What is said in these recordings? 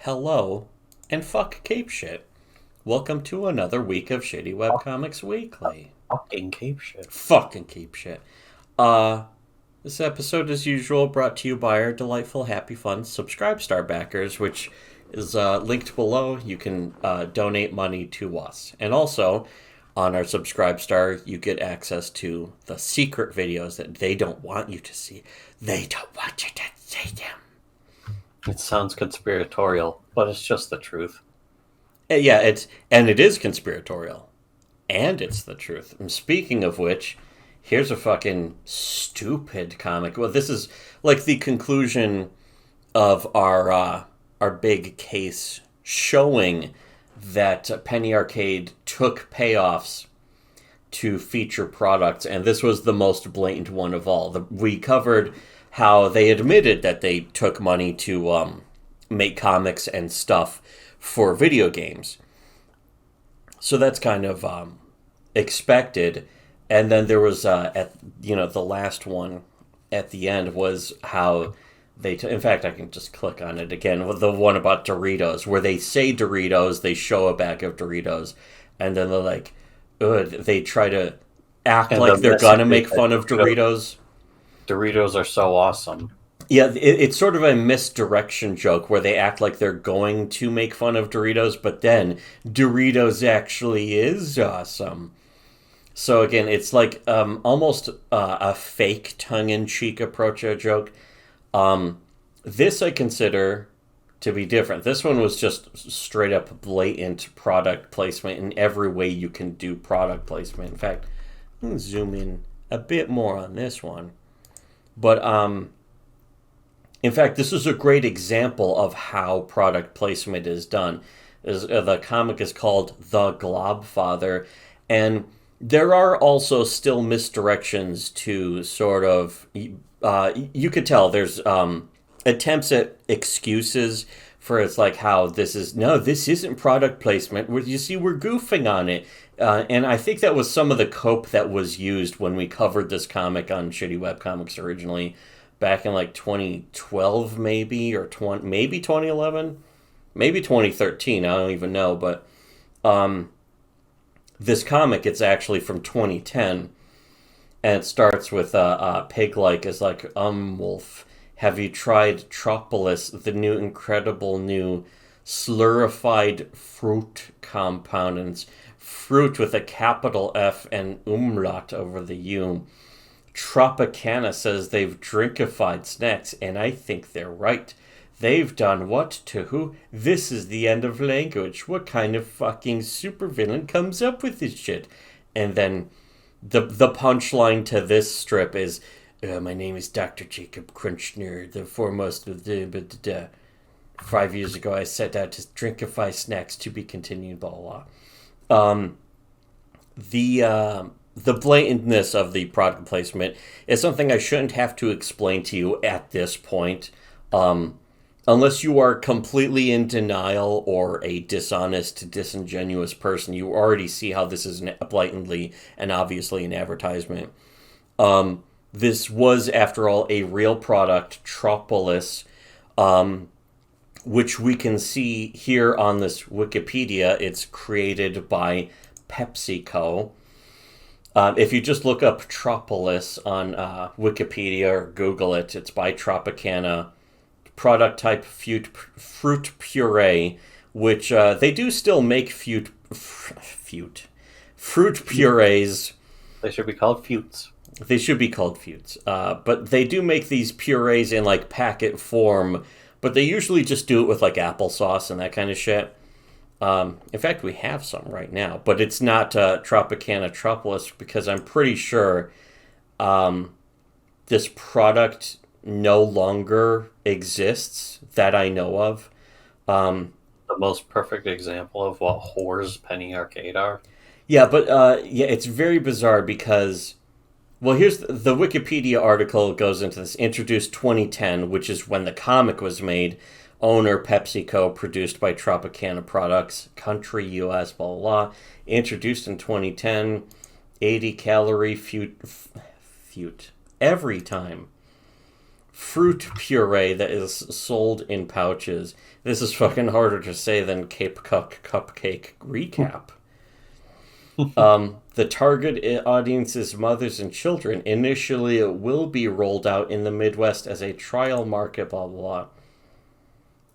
hello, and fuck cape shit. Welcome to another week of Shittywebcomics Weekly. Fucking cape shit. Fucking cape shit. Uh, this episode, as usual, brought to you by our delightful Happy Fun Subscribe Star backers, which is linked below. You can donate money to us. And also, on our Subscribe Star, you get access to the secret videos that they don't want you to see. They don't want you to see them. It sounds conspiratorial, but it's just the truth. Yeah, it is conspiratorial. And it's the truth. And speaking of which, here's a fucking stupid comic. Well, this is like the conclusion of our big case showing that Penny Arcade took payoffs to feature products, and this was the most blatant one of all. We covered how they admitted that they took money to make comics and stuff for video games. So that's kind of expected. And then there was the last one at the end was how in fact, I can just click on it again. The one about Doritos, where they say Doritos, they show a bag of Doritos, and then they're like, ugh, they try to act And like the they're gonna message make is fun that of Doritos. Doritos are so awesome. Yeah, it's sort of a misdirection joke where they act like they're going to make fun of Doritos, but then Doritos actually is awesome. So again, it's like almost a fake tongue-in-cheek approach to a joke. This I consider to be different. This one was just straight up blatant product placement in every way you can do product placement. In fact, I'm going to zoom in a bit more on this one. But in fact, this is a great example of how product placement is done. The comic is called The Globfather, and there are also still misdirections to sort of... you could tell there's attempts at excuses for it's like how this isn't product placement. You see, we're goofing on it. And I think that was some of the cope that was used when we covered this comic on Shitty Webcomics originally, back in like 2012 maybe, or maybe 2011, maybe 2013, I don't even know. But this comic, it's actually from 2010, and it starts with Pig-like is like, Wolf, have you tried Tropolis, the new incredible new slurified fruit compound? And it's fruit with a capital F and umlaut over the U. Tropicana says they've drinkified snacks, and I think they're right. They've done what to who? This is the end of language. What kind of fucking supervillain comes up with this shit? And then the punchline to this strip is, my name is Dr. Jacob Crunchner, the foremost of the... 5 years ago, I set out to drinkify snacks, to be continued, blah, blah. The blatantness of the product placement is something I shouldn't have to explain to you at this point. Unless you are completely in denial or a dishonest, disingenuous person, you already see how this is blatantly and obviously an advertisement. This was, after all, a real product, Tropolis, which we can see here on this Wikipedia. It's created by PepsiCo. If you just look up Tropolis on Wikipedia or Google it, it's by Tropicana. Product type fruit puree, which they do still make fruit purees. They should be called futes. They should be called futes. But they do make these purees in like packet form, but they usually just do it with like applesauce and that kind of shit. In fact, we have some right now, but it's not Tropicana Tropolis, because I'm pretty sure this product no longer exists that I know of. The most perfect example of what whores Penny Arcade are. Yeah, but it's very bizarre because, well, here's the Wikipedia article goes into this. Introduced 2010, which is when the comic was made. Owner Pepsico, produced by Tropicana Products, country US, blah, blah, blah. Introduced in 2010, 80 calorie fute every time. fruit puree that is sold in pouches. This is fucking harder to say than Cape Cup Cupcake recap. The target audience is mothers and children. Initially, it will be rolled out in the Midwest as a trial market, blah, blah,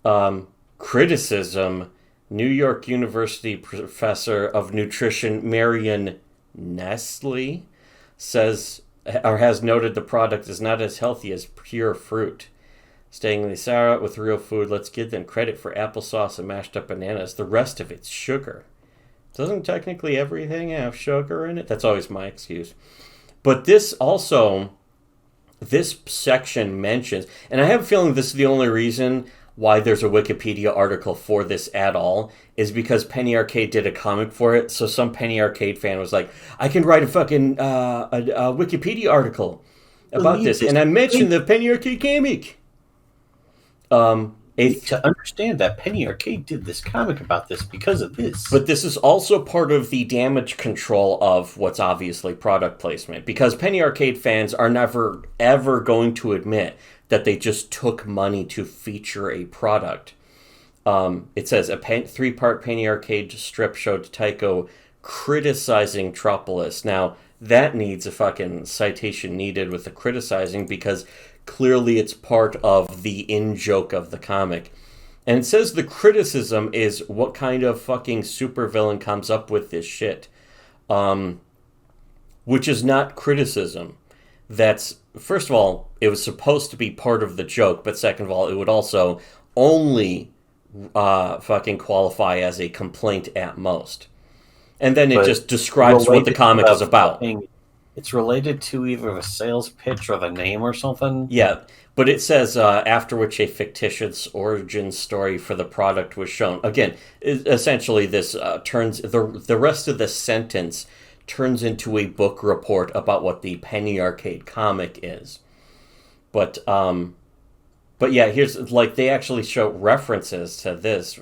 blah. Criticism. New York University professor of nutrition Marion Nestle says, or has noted, the product is not as healthy as pure fruit. Staying the sour with real food, let's give them credit for applesauce and mashed up bananas. The rest of it's sugar. Doesn't technically everything have sugar in it? That's always my excuse. But this section mentions, and I have a feeling this is the only reason why there's a Wikipedia article for this at all, is because Penny Arcade did a comic for it. So some Penny Arcade fan was like, I can write a fucking a Wikipedia article about this. And I mentioned the Penny Arcade comic. To understand that Penny Arcade did this comic about this because of this. But this is also part of the damage control of what's obviously product placement. Because Penny Arcade fans are never, ever going to admit that they just took money to feature a product. It says, a 3-part Penny Arcade strip showed Tycho criticizing Tropolis. Now, that needs a fucking citation needed with the criticizing, because clearly it's part of the in-joke of the comic. And it says the criticism is what kind of fucking supervillain comes up with this shit. Which is not criticism. That's, first of all, it was supposed to be part of the joke, but second of all, it would also only fucking qualify as a complaint at most. And then it just describes what the comic is about. It's related to either the sales pitch or the name or something. Yeah, but it says, after which a fictitious origin story for the product was shown. Again, essentially this turns, the rest of the sentence turns into a book report about what the Penny Arcade comic is. But yeah, here's, like, they actually show references to this.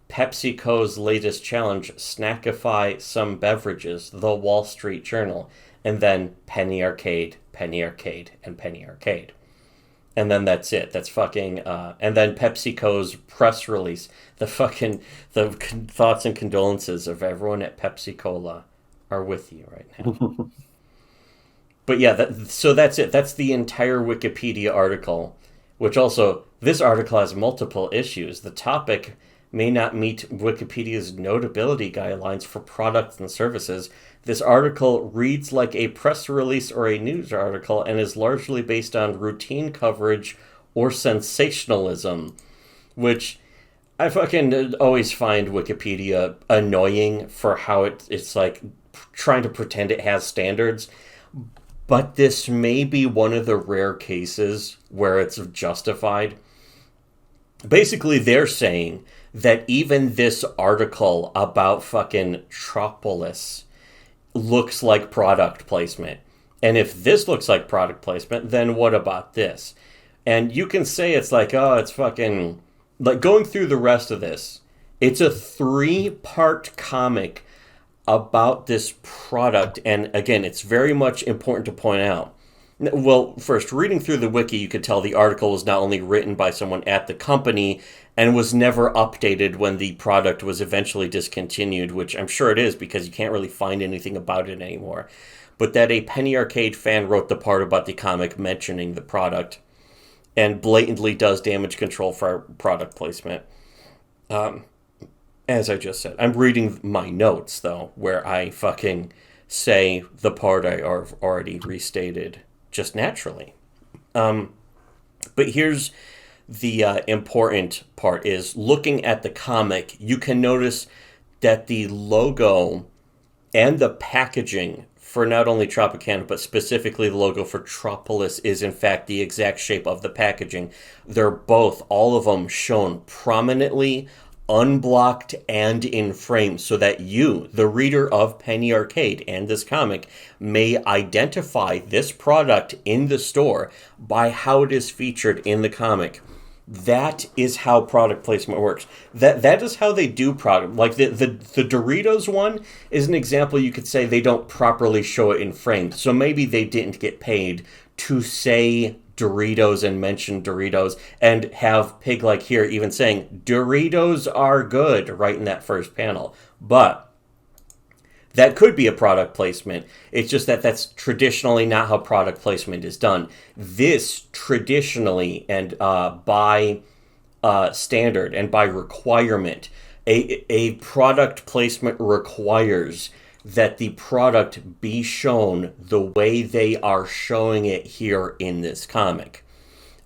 PepsiCo's latest challenge, snackify some beverages, the Wall Street Journal. And then Penny Arcade, Penny Arcade, and Penny Arcade. And then that's it. That's fucking... and then PepsiCo's press release. The thoughts and condolences of everyone at Pepsi-Cola are with you right now. But yeah, so that's it. That's the entire Wikipedia article. Which also, this article has multiple issues. The topic may not meet Wikipedia's notability guidelines for products and services. This article reads like a press release or a news article and is largely based on routine coverage or sensationalism, which I fucking always find Wikipedia annoying for how it's like trying to pretend it has standards. But this may be one of the rare cases where it's justified. Basically, they're saying that even this article about fucking Tropolis looks like product placement. And if this looks like product placement, then what about this? And you can say it's like, oh, it's fucking... Like, going through the rest of this, it's a 3-part comic about this product. And again, it's very much important to point out. Well, first, reading through the wiki, you could tell the article was not only written by someone at the company and was never updated when the product was eventually discontinued, which I'm sure it is because you can't really find anything about it anymore, but that a Penny Arcade fan wrote the part about the comic mentioning the product and blatantly does damage control for product placement. As I just said, I'm reading my notes, though, where I fucking say the part I already restated just naturally. But here's the important part is looking at the comic, you can notice that the logo and the packaging for not only Tropicana, but specifically the logo for Tropolis is in fact the exact shape of the packaging. They're both, all of them, shown prominently, unblocked, and in frame so that you, the reader of Penny Arcade and this comic, may identify this product in the store by how it is featured in the comic. That is how product placement works. That is how they do product. Like the Doritos one is an example. You could say they don't properly show it in frame. So maybe they didn't get paid to say Doritos and mention Doritos, and have Pig like here even saying Doritos are good right in that first panel. But that could be a product placement. It's just that that's traditionally not how product placement is done. This traditionally and by standard and by requirement, a product placement requires that the product be shown the way they are showing it here in this comic.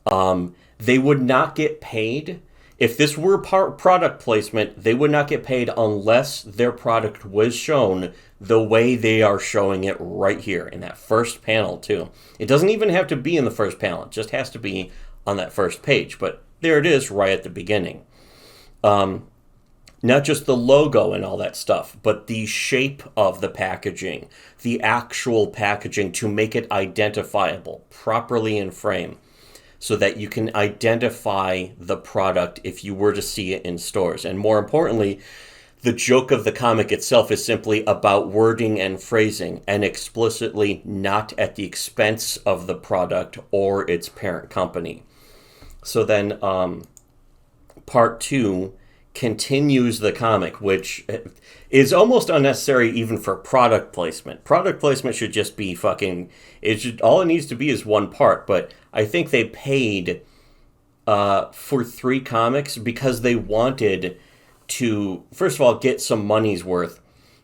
They would not get paid. If this were product placement, they would not get paid unless their product was shown the way they are showing it right here in that first panel, too. It doesn't even have to be in the first panel. It just has to be on that first page. But there it is right at the beginning. Not just the logo and all that stuff, but the shape of the packaging, the actual packaging to make it identifiable properly in frame so that you can identify the product if you were to see it in stores. And more importantly, the joke of the comic itself is simply about wording and phrasing and explicitly not at the expense of the product or its parent company. So then part 2 continues the comic, which is almost unnecessary even for product placement. Product placement should just be fucking... all it needs to be is one part, but I think they paid for 3 comics because they wanted to, first of all, get some money's worth,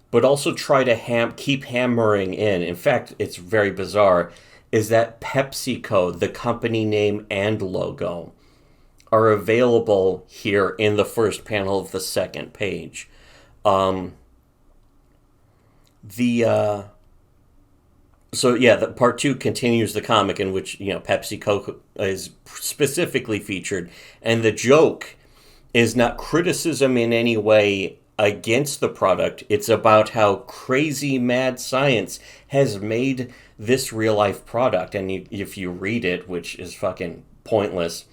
but also try to keep hammering in fact, it's very bizarre, is that PepsiCo, the company name and logo, are available here in the first panel of the second page. The part 2 continues the comic in which, PepsiCo is specifically featured, and the joke is not criticism in any way against the product. It's about how crazy mad science has made this real life product, and if you read it, which is fucking pointless,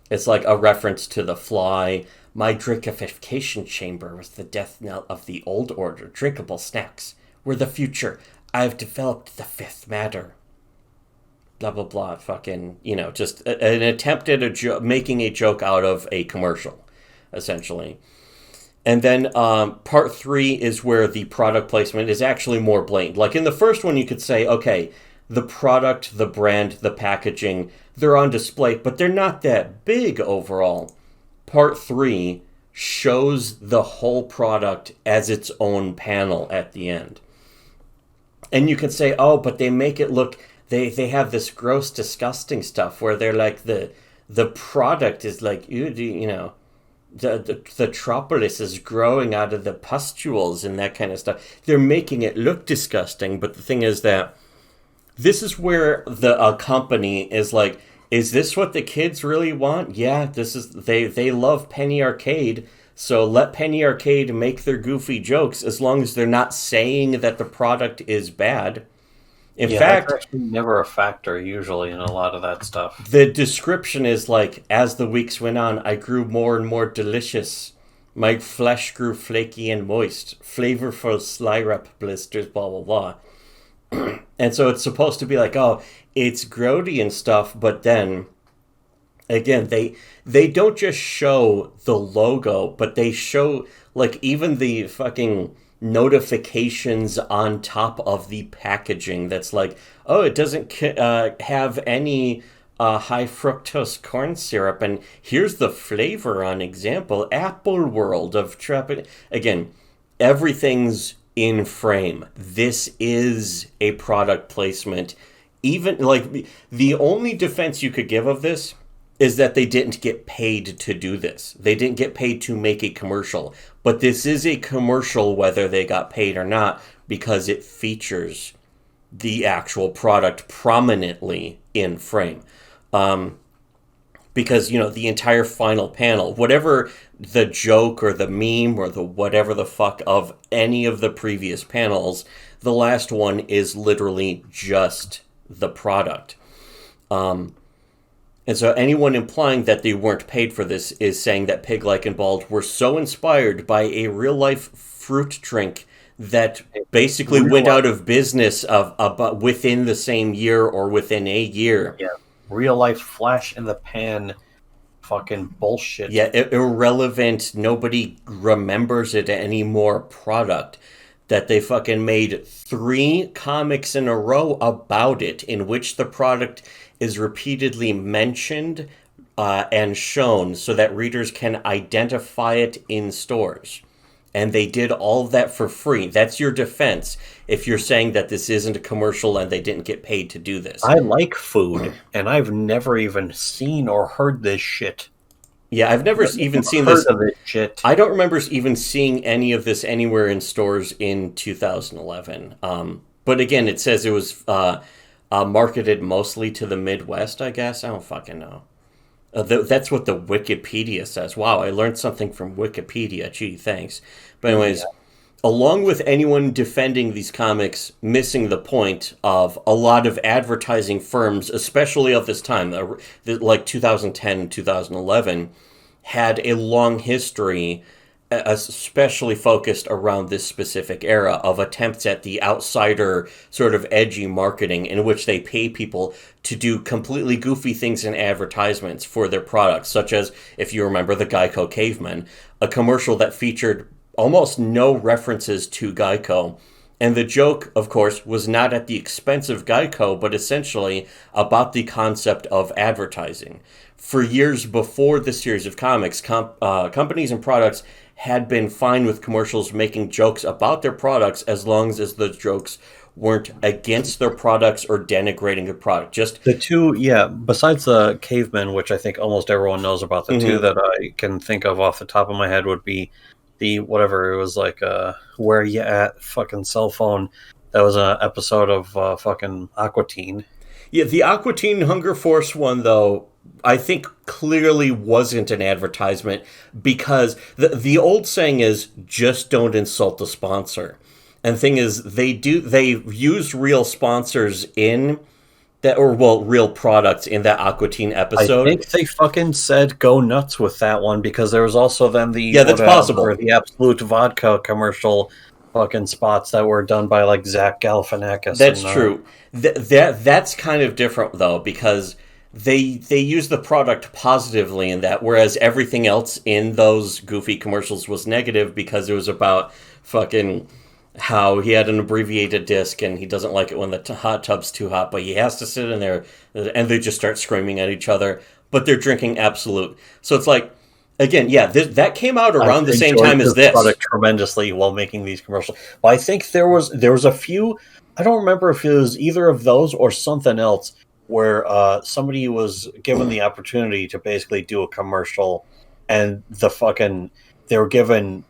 it's like a reference to The Fly. My drinkification chamber was the death knell of the old order. Drinkable snacks were the future. I've developed the fifth matter. Blah, blah, blah. Fucking, just an attempt at making a joke out of a commercial, essentially. And then part 3 is where the product placement is actually more blatant. Like in the first one, you could say, okay, the product, the brand, the packaging, they're on display, but they're not that big overall. Part 3 shows the whole product as its own panel at the end. And you can say, oh, but they make it look, they have this gross, disgusting stuff where they're like, the product is like, the Tropolis is growing out of the pustules and that kind of stuff. They're making it look disgusting, but the thing is that this is where a company is like, is this what the kids really want? Yeah, this is they love Penny Arcade, so let Penny Arcade make their goofy jokes as long as they're not saying that the product is bad. In fact, that's actually never a factor usually in a lot of that stuff. The description is like, as the weeks went on, I grew more and more delicious. My flesh grew flaky and moist, flavorful slurp blisters, blah, blah, blah. And so it's supposed to be like, oh, it's grody and stuff, but then, again, they don't just show the logo, but they show, like, even the fucking notifications on top of the packaging that's like, oh, it doesn't have any high fructose corn syrup, and here's the flavor on example, Apple World of Again, everything's in frame. This is a product placement. Even, like, the only defense you could give of this is that they didn't get paid to do this. They didn't get paid to make a commercial. But this is a commercial whether they got paid or not, because it features the actual product prominently in frame. Because, the entire final panel, whatever the joke or the meme or the whatever the fuck of any of the previous panels, the last one is literally just the product. And so anyone implying that they weren't paid for this is saying that Pig Like and Bald were so inspired by a real-life fruit drink that basically went out of business within the same year or within a year. Yeah. real life flash in the pan fucking bullshit. Yeah, irrelevant, nobody remembers it anymore product that they fucking made 3 comics in a row about it, in which the product is repeatedly mentioned and shown so that readers can identify it in stores. And they did all of that for free. That's your defense if you're saying that this isn't a commercial and they didn't get paid to do this. I like food, and I've never even seen or heard this shit. Yeah, I've never even seen heard this. of this shit. I don't remember even seeing any of this anywhere in stores in 2011. But again, it says it was marketed mostly to the Midwest, I guess. I don't fucking know. That's what the Wikipedia says. Wow, I learned something from Wikipedia. Gee, thanks. But anyways, along with anyone defending these comics missing the point of a lot of advertising firms, especially of this time, like 2010 and 2011, had a long history, especially focused around this specific era of attempts at the outsider sort of edgy marketing in which they pay people to do completely goofy things in advertisements for their products, such as, if you remember, the Geico Caveman, a commercial that featured almost no references to Geico. And the joke, of course, was not at the expense of Geico, but essentially about the concept of advertising. For years before this series of comics, companies and products had been fine with commercials making jokes about their products as long as the jokes weren't against their products or denigrating the product. Just the two, besides the Caveman, which I think almost everyone knows about, the two that I can think of off the top of my head would be the whatever it was like Where You At fucking cell phone. That was an episode of fucking Aqua Teen. Yeah, the Aqua Teen Hunger Force one, though, I think clearly wasn't an advertisement, because the old saying is just don't insult the sponsor. And the thing is, they use real sponsors in that, or well, real products in that Aqua Teen episode. I think they fucking said go nuts with that one, because there was also then the that's possible, the Absolute Vodka commercial fucking spots that were done by like Zach Galifianakis. That's true. That's kind of different though, because they use the product positively in that, whereas everything else in those goofy commercials was negative because it was about fucking how he had an abbreviated disc and he doesn't like it when the hot tub's too hot, but he has to sit in there, and they just start screaming at each other, but they're drinking Absolute. So it's like, again, that came out around the same time as this. Product tremendously while making these commercials. Well, I think there was a few. I don't remember if it was either of those or something else where somebody was given the opportunity to basically do a commercial, and they were given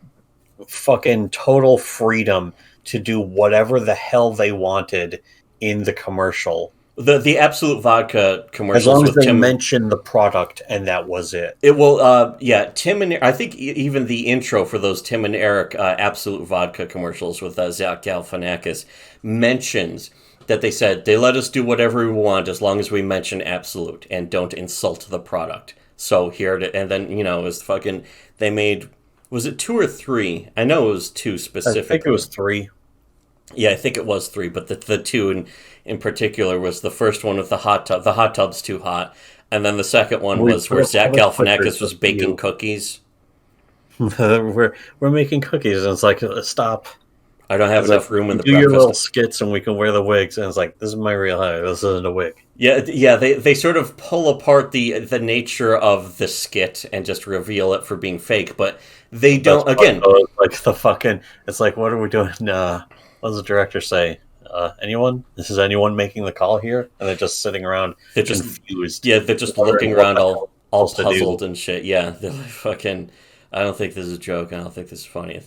fucking total freedom to do whatever the hell they wanted in the commercial. The Absolute Vodka commercials, as long as they mentioned the product, and that was it. It will, Tim and I think even the intro for those Tim and Eric Absolute Vodka commercials with Zach Galifianakis mentions that they said they let us do whatever we want as long as we mention Absolute and don't insult the product. So here, and then it was fucking. They made, was it 2 or 3? I know it was 2 specifically. I think it was 3. Yeah, I think it was 3, but the 2 in particular was the first one with the hot tub. The hot tub's too hot, and then the second one was where Zach Galifianakis was baking cookies. we're making cookies, and it's like, stop. I don't have enough room in the breakfast. Do your little skits, and we can wear the wigs, and it's like, this is my real hair. This isn't a wig. Yeah. They sort of pull apart the nature of the skit and just reveal it for being fake, but they don't. Again, like the fucking. It's like, what are we doing? What does the director say? Anyone? This is anyone making the call here? And they're just sitting around. They're just confused. Yeah, they're just looking around all puzzled and shit. Yeah, they're like, fucking. I don't think this is a joke. I don't think this is funny.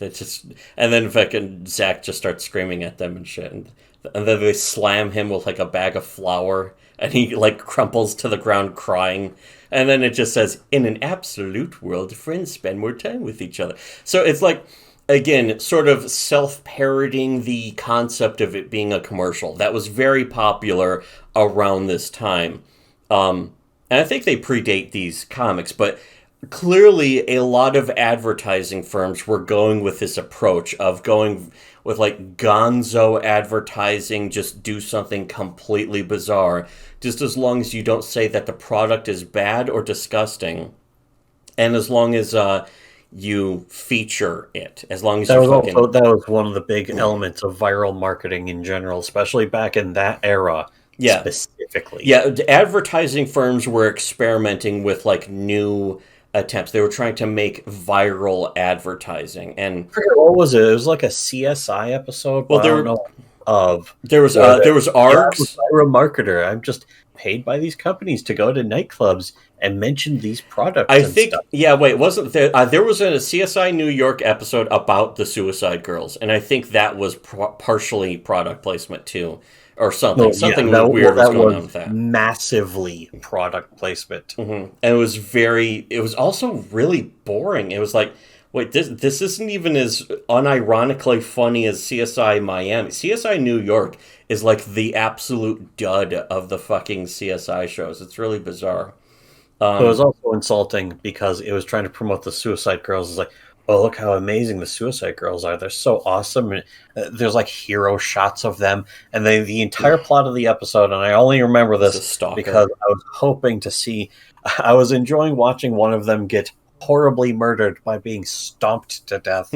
And then fucking Zach just starts screaming at them and shit, and then they slam him with like a bag of flour, and he like crumples to the ground crying. And then it just says, "In an absolute world, friends spend more time with each other." So it's like, again, sort of self-parroting the concept of it being a commercial. That was very popular around this time. And I think they predate these comics, but clearly a lot of advertising firms were going with this approach of going, with like gonzo advertising, just do something completely bizarre, just as long as you don't say that the product is bad or disgusting, and as long as you feature it, as long as That you was also fucking that was one of the big elements of viral marketing in general, especially back in that era yeah. specifically. Yeah, advertising firms were experimenting with like new attempts. They were trying to make viral advertising, and I forget what was it? It was like a CSI episode, well, but I don't know of where there was I'm ARGs. a marketer. I'm just paid by these companies to go to nightclubs and mention these products I and stuff. think yeah, wait, wasn't there? There was a CSI New York episode about the Suicide Girls, and I think that was partially product placement too, or something. Oh yeah, Something weird was that going on was with that. massively product placement. And it was very. It was also really boring. It was like, wait, this isn't even as unironically funny as CSI Miami. CSI New York is like the absolute dud of the fucking CSI shows. It's really bizarre. But it was also insulting because it was trying to promote the Suicide Girls. It's like, oh, look how amazing the Suicide Girls are. They're so awesome. And there's like hero shots of them. And the entire plot of the episode, and I only remember It's a this stalker. because I was hoping to see, I was enjoying watching one of them get horribly murdered by being stomped to death.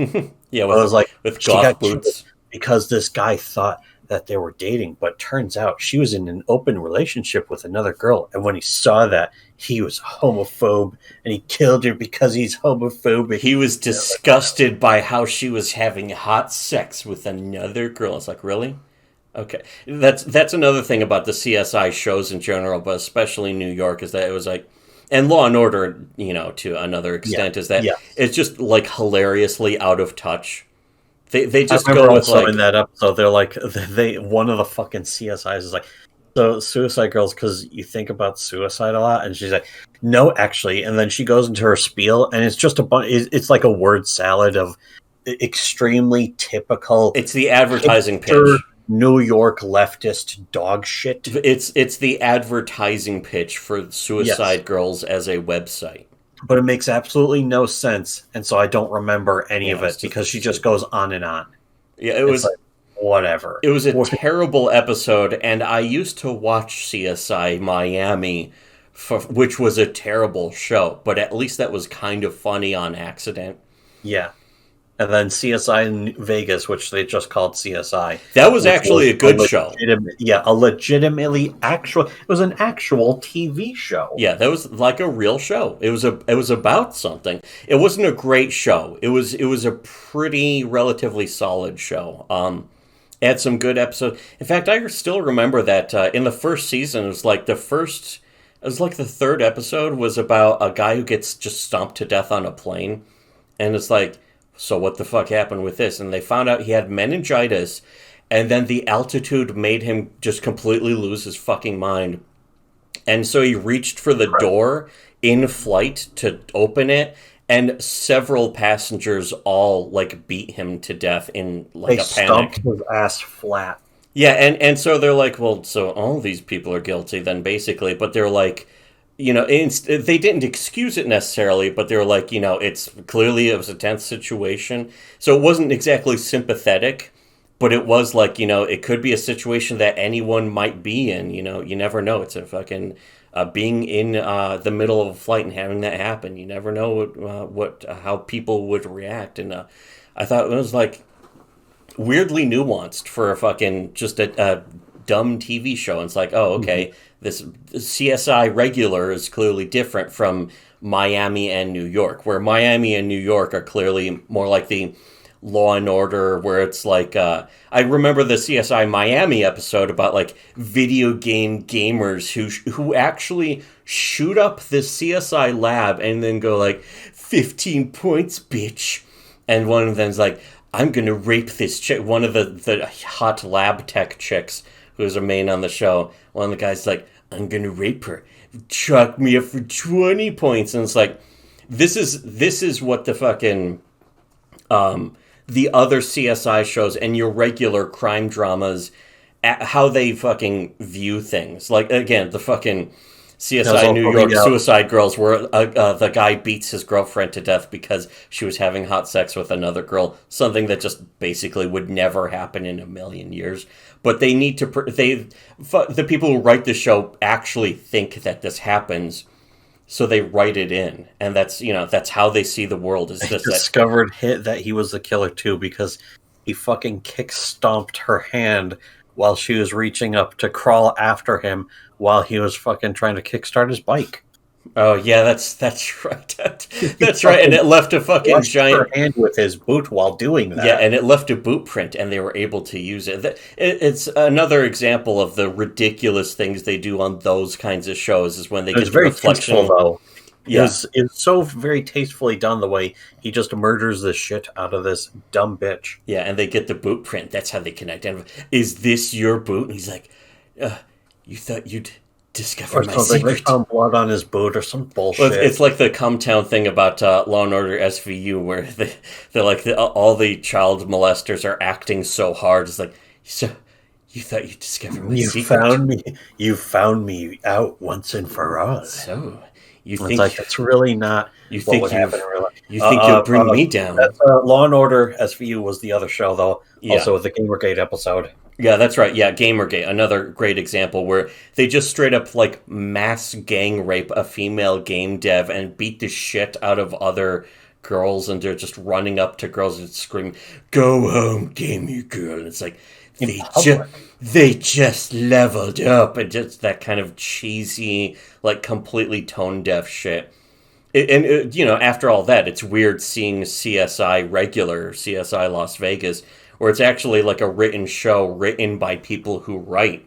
Yeah, I was like, with she goth got killed boots. because this guy thought that they were dating, but turns out she was in an open relationship with another girl. And when he saw that, he was homophobe and he killed her because he's homophobic. He was disgusted by how she was having hot sex with another girl. It's like, really? Okay, that's another thing about the CSI shows in general, but especially New York, is that it was like, and Law and Order, to another Yeah, extent, is that yeah. it's just like hilariously out of touch. They I just remember go with also in like, that episode, they're like, they one of the fucking CSIs is like, so Suicide Girls, because you think about suicide a lot, and she's like, no, actually, and then she goes into her spiel, and it's just a bunch. It's like a word salad of extremely typical it's the advertising hipster pitch. New York leftist dog shit. It's the advertising pitch for Yes, Suicide Girls as a website. but it makes absolutely no sense, and so I don't remember any Yeah, of it's it just because she just stupid. goes on and on. Yeah, It's like whatever. it was a terrible episode, and I used to watch CSI Miami, which was a terrible show, but at least that was kind of funny on accident. Yeah. And then CSI in Vegas, which they just called CSI, That was which actually was a good show. a legitimately actual. It was an actual TV show. Yeah, that was like a real show. It was about something. It wasn't a great show. It was a pretty relatively solid show. It had some good episodes. In fact, I still remember that in the first season, it was like the third episode was about a guy who gets just stomped to death on a plane, and it's like, so what the fuck happened with this? And they found out he had meningitis, and then the altitude made him just completely lose his fucking mind. And so he reached for the door in flight to open it, and several passengers all like beat him to death in like They a stumped panic. his ass flat. Yeah, and so they're like, well, so all these people are guilty then, basically. But they're like, they didn't excuse it necessarily, but they were like, it's clearly it was a tense situation. So it wasn't exactly sympathetic, but it was like, it could be a situation that anyone might be in. You never know. It's a fucking being in the middle of a flight and having that happen. You never know how people would react. And I thought it was like weirdly nuanced for a fucking just a dumb TV show. And it's like, oh, okay, this CSI regular is clearly different from Miami and New York, where Miami and New York are clearly more like the Law and Order, where it's like, I remember the CSI Miami episode about like video game gamers who actually shoot up the CSI lab and then go like, 15 points, bitch. And one of them's like, I'm gonna rape this chick. One of the hot lab tech chicks who's a main on the show. One of the guys like, I'm gonna rape her. Chalk me up for 20 points. And it's like, this is what the fucking the other CSI shows and your regular crime dramas, how they fucking view things. Like again, the fucking There's CSI New also York the Suicide Girls, where the guy beats his girlfriend to death because she was having hot sex with another girl. Something that just basically would never happen in a million years. But they need to. The people who write the show actually think that this happens, so they write it in, and that's how they see the world. Is just that. discovered hit that he was the killer too because he fucking kick stomped her hand while she was reaching up to crawl after him while he was fucking trying to kickstart his bike. Oh yeah, that's right. He That's right, and fucking it left a fucking crushed her giant. hand with his boot while doing Yeah, that. and it left a boot print, and they were able to use it. It's another example of the ridiculous things they do on those kinds of shows. Is when they It was get the very reflection. tasteful though. Yeah, It's so very tastefully done the way he just murders the shit out of this dumb bitch. yeah, and they get the boot print. That's how they can identify. Is this your boot? And he's like, "You thought you'd discover Or my something. They secret." found blood on his boot or some Well, bullshit. it's like the Cumtown thing about Law and Order SVU, where they're like all the child molesters are acting so hard. It's like, so you thought you discovered my You secret? found me. You found me out once and for all. So you It's think like that's really not you what think would you happen in real life. you think you'll bring me down? That's Law and Order SVU was the other show though. Yeah. Also with the Gamergate episode. Yeah, that's right. Yeah, Gamergate, another great example where they just straight up like mass gang rape a female game dev and beat the shit out of other girls, and they're just running up to girls and screaming, "Go home, gamer girl!" And it's like they just leveled up, and just that kind of cheesy, like completely tone deaf shit. After all that, it's weird seeing regular CSI Las Vegas, where it's actually like a written show written by people who write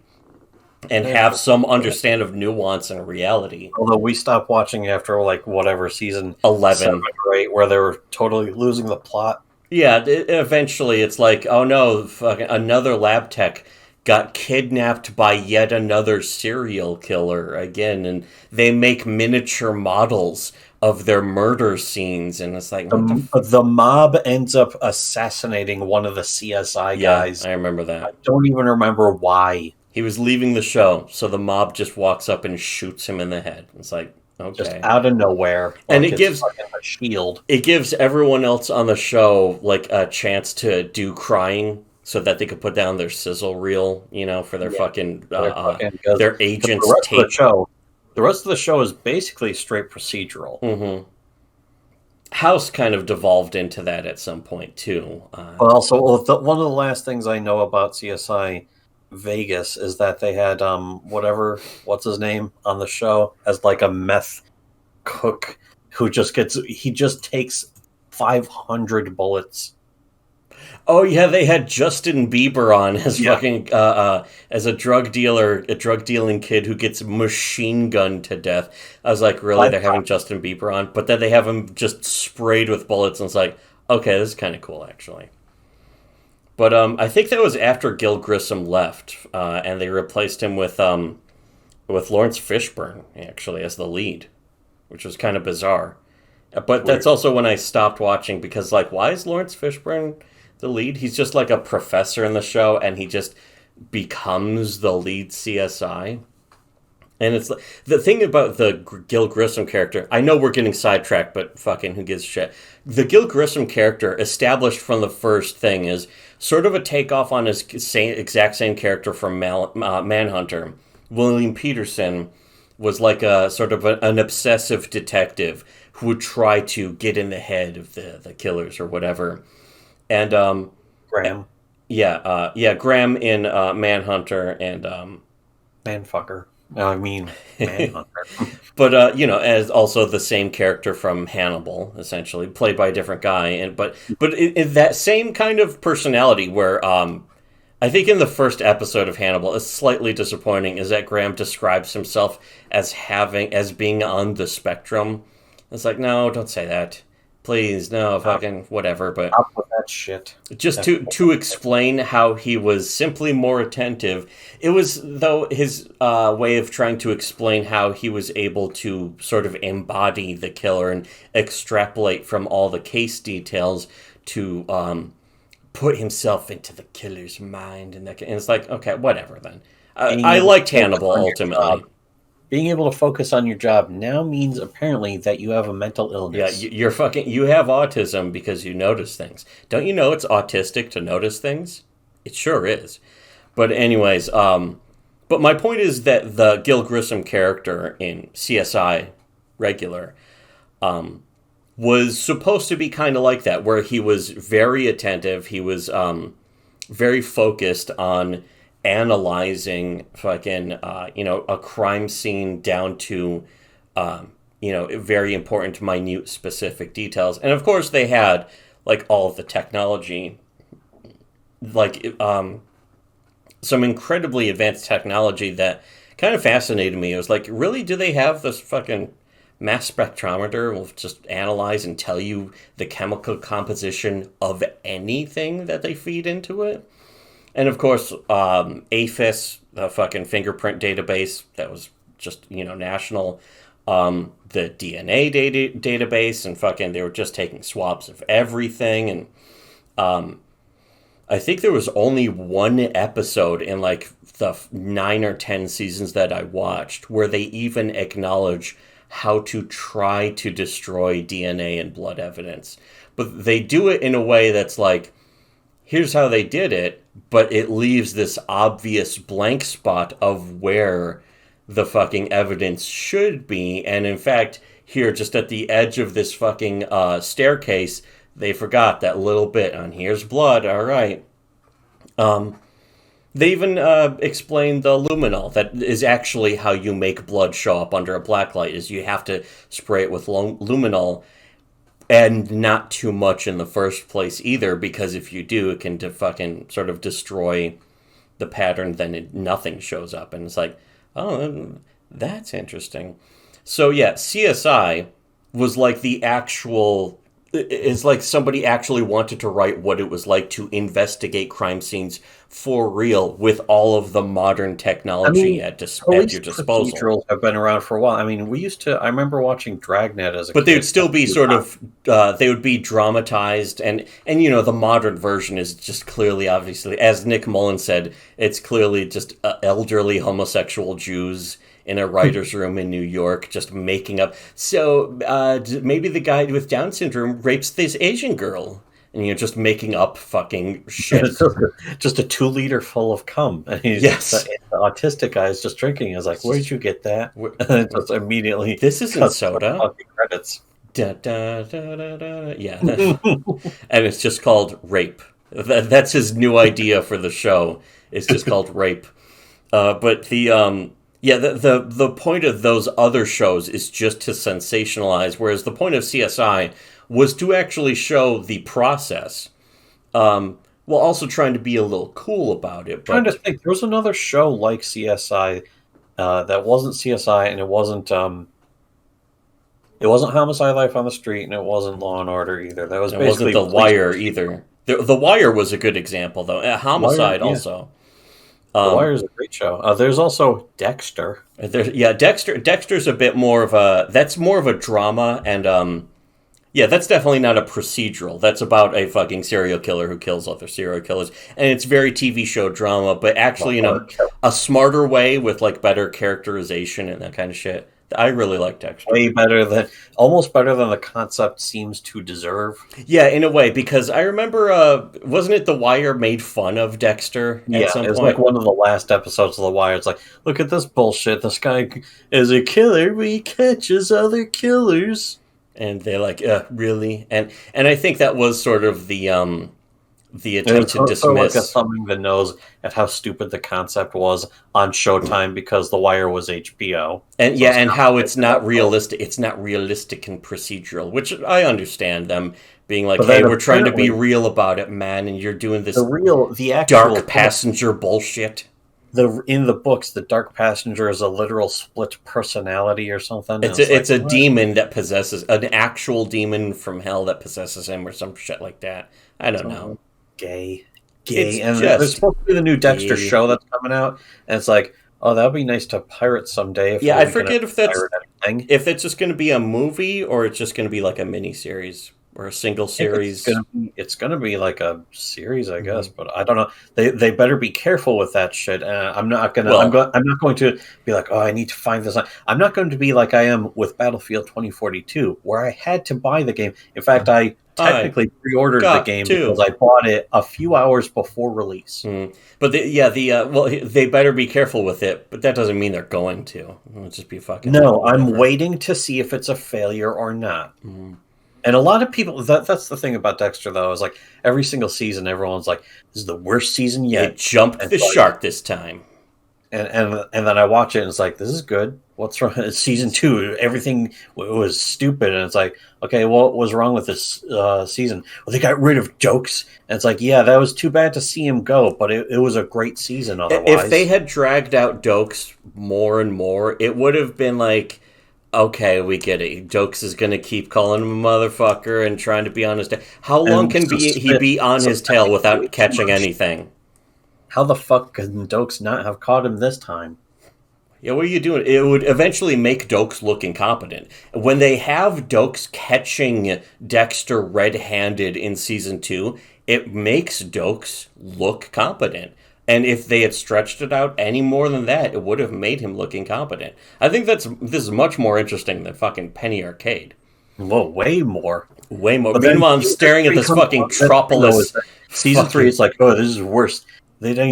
and have some understand of nuance and reality. Although we stopped watching after like whatever season 11. 7 or 8, where they were totally losing the plot. Yeah, eventually it's like, oh no, fucking another lab tech got kidnapped by yet another serial killer again, and they make miniature models of their murder scenes, and it's like, The mob ends up assassinating one of the CSI guys. I remember that. I don't even remember why. He was leaving the show, so the mob just walks up and shoots him in the head. It's like, okay. Just out of nowhere. And like it gives fucking a shield. It gives everyone else on the show like a chance to do crying, so that they could put down their sizzle reel, for their their agent's tape. The rest of the show is basically straight procedural. Mm-hmm. House kind of devolved into that at some point too. But also, one of the last things I know about CSI Vegas is that they had what's his name on the show as like a meth cook who just takes 500 bullets. Oh yeah, they had Justin Bieber on as fucking as a drug dealing kid who gets machine gunned to death. I was like, really? They're having Justin Bieber on, but then they have him just sprayed with bullets, and it's like, okay, this is kind of cool actually. But I think that was after Gil Grissom left, and they replaced him with Lawrence Fishburne actually as the lead, which was kind of bizarre. But that's also when I stopped watching, because like, why is Lawrence Fishburne the lead? He's just like a professor in the show, and he just becomes the lead CSI. And it's like, the thing about the Gil Grissom character, I know we're getting sidetracked, but fucking who gives a shit. The Gil Grissom character, established from the first thing, is sort of a takeoff on his exact same character from Manhunter. William Peterson was like a sort of an obsessive detective who would try to get in the head of the killers or whatever. And Graham. Graham in Manhunter and Manfucker. I mean, Manhunter. But as also the same character from Hannibal, essentially played by a different guy, but that same kind of personality. Where I think in the first episode of Hannibal, it's slightly disappointing, is that Graham describes himself as being on the spectrum. It's like, no, don't say that. Please, no, fucking whatever. But stop with that shit. Just to explain how he was simply more attentive. It was, though, his way of trying to explain how he was able to sort of embody the killer and extrapolate from all the case details to put himself into the killer's mind. And it's like, okay, whatever then. I liked Hannibal ultimately. being able to focus on your job now means apparently that you have a mental Yeah, illness. you have autism because you notice things. Don't you know it's autistic to notice things? It sure is. But anyways, but my point is that the Gil Grissom character in CSI regular was supposed to be kind of like that, where he was very attentive. He was very focused on analyzing fucking a crime scene down to very important, minute, specific details. And of course, they had like all of the technology, like some incredibly advanced technology that kind of fascinated me. It was like, really, do they have this fucking mass spectrometer? Will just analyze and tell you the chemical composition of anything that they feed into it? And of course, AFIS, the fucking fingerprint database that was just national. The DNA database, and fucking they were just taking swabs of everything. And I think there was only one episode in like the 9 or 10 seasons that I watched where they even acknowledge how to try to destroy DNA and blood evidence. But they do it in a way that's like, here's how they did it, but it leaves this obvious blank spot of where the fucking evidence should be. And in fact, here, just at the edge of this fucking staircase, they forgot that little bit on here's blood, all right. They even explained the luminol. That is actually how you make blood show up under a blacklight, is you have to spray it with luminol, and not too much in the first place either, because if you do, it can fucking sort of destroy the pattern, then nothing shows up. And it's like, oh, that's interesting. So yeah, CSI was like the actual... It's like somebody actually wanted to write what it was like to investigate crime scenes for real with all of the modern technology at your disposal. Procedurals have been around for a while. I mean, I remember watching Dragnet as a kid. But they would still be sort of, they would be dramatized, and the modern version is just clearly, obviously, as Nick Mullen said, it's clearly just elderly homosexual Jews in a writer's room in New York, just making up. So maybe the guy with Down syndrome rapes this Asian girl, and you're just making up fucking shit. Just a 2-liter full of cum, and the autistic guy is just drinking. Is like, where'd you get that? And just immediately, this isn't soda. Credits. Da, da, da, da, da. Yeah, and it's just called rape. That's his new idea for the show. It's just called rape. But the point of those other shows is just to sensationalize, whereas the point of CSI was to actually show the process, while also trying to be a little cool about it. Trying to think, there was another show like CSI that wasn't CSI, and it wasn't Homicide: Life on the Street, and it wasn't Law and Order either. That was basically wasn't The Wire either. The Wire was a good example, though. Homicide also. The Wire is a great show. There's also Dexter. Dexter's a bit more of a... That's more of a drama, and that's definitely not a procedural. That's about a fucking serial killer who kills other serial killers, and it's very TV show drama, but actually in a smarter way with like better characterization and that kind of shit. I really like Dexter. Almost better than the concept seems to deserve. Yeah, in a way, because I remember, wasn't it The Wire made fun of Dexter at some point? It was like one of the last episodes of The Wire. It's like, look at this bullshit. This guy is a killer, but he catches other killers. And they're like, really? And I think that was sort of the attempt to dismiss. Like a thumbing the nose at how stupid the concept was on Showtime because The Wire was HBO. And how it's not realistic. It's not realistic and procedural, which I understand them being like, hey, we're trying to be real about it, man, and you're doing this the actual dark passenger bullshit. In the books, the Dark Passenger is a literal split personality or something. It's a demon that possesses... An actual demon from hell that possesses him or some shit like that. I don't know. Gay. And there's supposed to be the new Dexter show that's coming out, and it's like, oh, that would be nice to pirate someday. I forget if it's just going to be a movie or it's just going to be like a miniseries or a single I think series. it's gonna be like a series, I guess, but I don't know. They better be careful with that shit. Well, I'm not going to be like, oh, I need to find this. I'm not going to be like I am with Battlefield 2042, where I had to buy the game. In fact, I I technically pre-ordered the got game because two. I bought it a few hours before release. But they better be careful with it. But that doesn't mean they're going to. It'll just be fucking No, I'm whatever. waiting to see if it's a failure or not. And a lot of people that's the thing about Dexter though, is like every single season everyone's like, this is the worst season It yet. jumped And the it's like shark this time. and then I watch it and it's like, this is good. What's wrong? It's season two. Everything was stupid, and it's like, okay, what was wrong with this season? Well, they got rid of Jokes, and it's like, yeah, that was too bad to see him go, but it was a great season If they otherwise. had dragged out Dokes more and more, it would have been like, okay, we get it. Jokes is going to keep calling him a motherfucker and trying to be on his tail. How long And can he be on his tail suspending way without too catching much. anything? How the fuck can Dokes not have caught him this time? Yeah, what are you doing? It would eventually make Dokes look incompetent. When they have Dokes catching Dexter red-handed in season 2, it makes Dokes look competent. And if they had stretched it out any more than that, it would have made him look incompetent. I think this is much more interesting than fucking Penny Arcade. Well, way more. Way more. But then Meanwhile, I'm season staring at three this comes fucking along, that's the thing, though, is Tropolis. that season three, Fucking it's like, oh, this is worse. They don't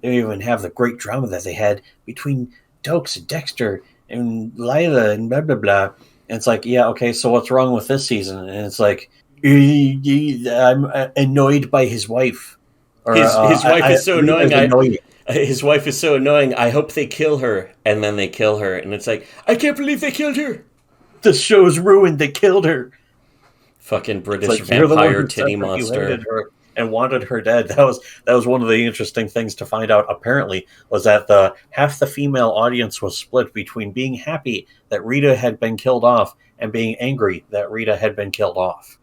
even have the great drama that they had between Dokes and Dexter and Lila and blah blah blah. And it's like, yeah, okay, so what's wrong with this season? And it's like, I'm annoyed by his wife, or his wife is so Rita's annoying. annoying. His wife is so annoying. I hope they kill her, and then they kill her, and it's like, I can't believe they killed her. The show's ruined. They killed her. Fucking It's British like you're the one vampire who said titty that you hated monster. her and wanted her dead. That was one of the interesting things to find out. Apparently, was that the half the female audience was split between being happy that Rita had been killed off and being angry that Rita had been killed off.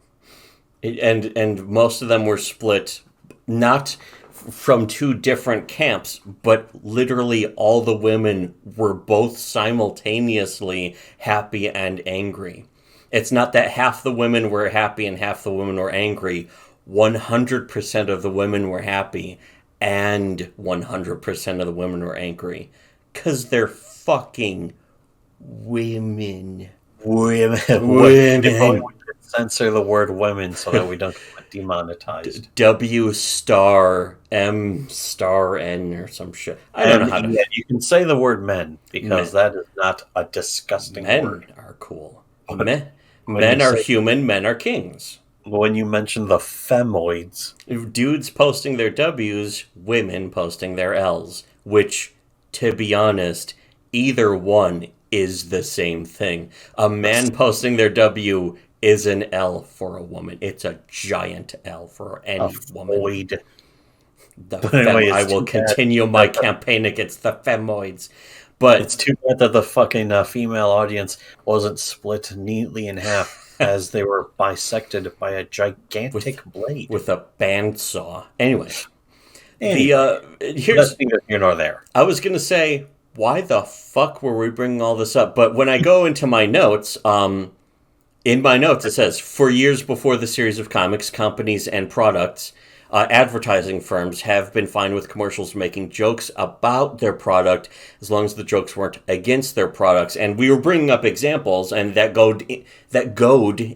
And most of them were split, not from two different camps, but literally all the women were both simultaneously happy and angry. It's not that half the women were happy and half the women were angry. 100% of the women were happy and 100% of the women were angry. Because they're fucking women. Women. If only Women. we could censor the word women so that we don't get demonetized. W star M star N or some shit. I don't know how to. Yeah, you can say the word men because Men. that is not a disgusting Men word. are cool. But Men, when you men are say human. Men are kings. when you mention the femoids, Dudes posting their W's, women posting their L's. Which, to be honest, either one is the same thing. A man posting their W is an L for a woman. It's a giant L for a any woman. foid. The But anyway, I it's will too bad. continue my campaign against the femoids. But It's too bad that the fucking female audience wasn't split neatly in half as they were bisected by a gigantic blade. with a bandsaw. Anyway, Anyway, here's that's neither here nor there. I was gonna say, why the fuck were we bringing all this up? But when I go into my notes, in my notes it says, for years before the series of comics, companies and products, advertising firms have been fine with commercials making jokes about their product as long as the jokes weren't against their products. And we were bringing up examples, and that goad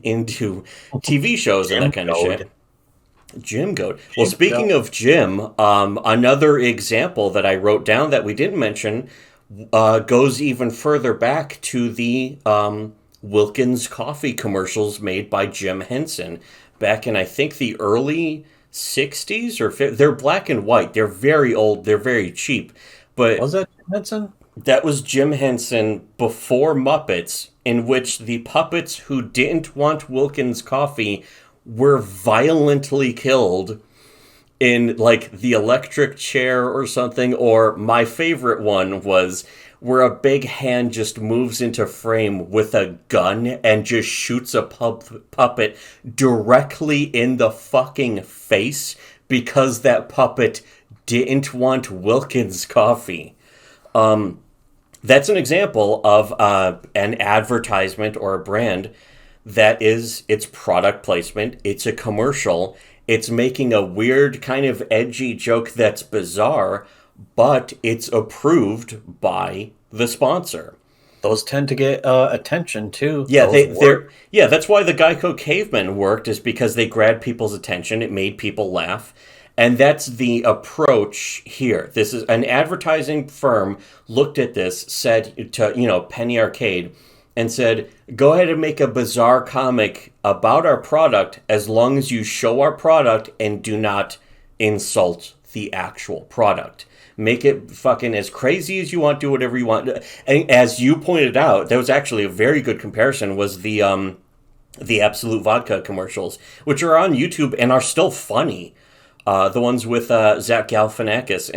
into TV shows and that kind of shit. Jim Goat. Well, speaking of Jim, another example that I wrote down that we didn't mention goes even further back to the Wilkins coffee commercials made by Jim Henson back in, I think, the early 60s or they're black and white. They're very old. They're very cheap. But Was that Henson? that was Jim Henson before Muppets, in which the puppets who didn't want Wilkins coffee were violently killed in like the electric chair or something. Or my favorite one was where a big hand just moves into frame with a gun and just shoots a puppet directly in the fucking face because that puppet didn't want Wilkins coffee. That's an example of an advertisement or a brand that is its product placement. It's a commercial. It's making a weird kind of edgy joke that's bizarre, but it's approved by the sponsor. Those tend to get attention too. Yeah, Those they're yeah. That's why the Geico Cavemen worked, is because they grabbed people's attention. It made people laugh, and that's the approach here. This is an advertising firm looked at this, said to Penny Arcade, and said, "Go ahead and make a bizarre comic about our product, as long as you show our product and do not insult the actual product." Make it fucking as crazy as you want, do whatever you want. And as you pointed out, that was actually a very good comparison, was the Absolute Vodka commercials, which are on YouTube and are still funny. The ones with Zach Galifianakis